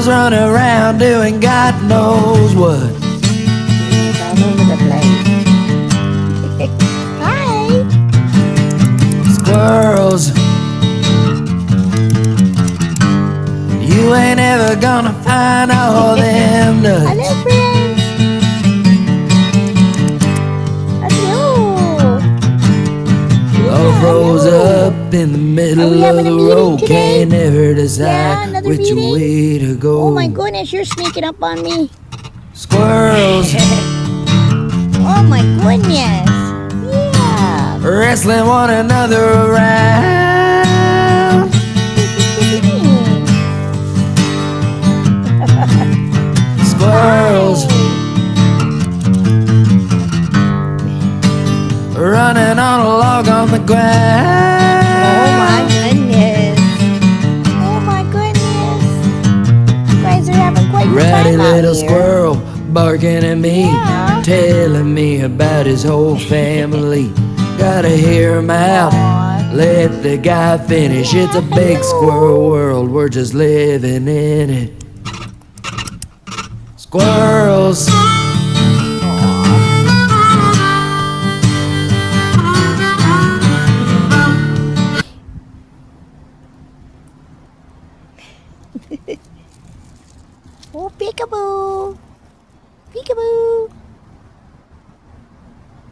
Squirrels run around doing God knows what. He's all over the place. Hi. Squirrels, you ain't ever gonna find all them nuts. Hello, friends. Hello. All froze up in the middle of having a the meeting road. today? Can't never decide another which meeting? way to go. Oh my goodness, you're sneaking up on me. Squirrels Oh my goodness. Yeah. wrestling one another around. Squirrels running on a log on the ground. Oh my goodness. Oh my goodness. You guys are having quite the Ratty time out little here. squirrel barking at me, Yeah. telling me about his whole family. Gotta hear him out, let the guy finish. It's a big squirrel world, we're just living in it. Squirrels, Oh, peekaboo.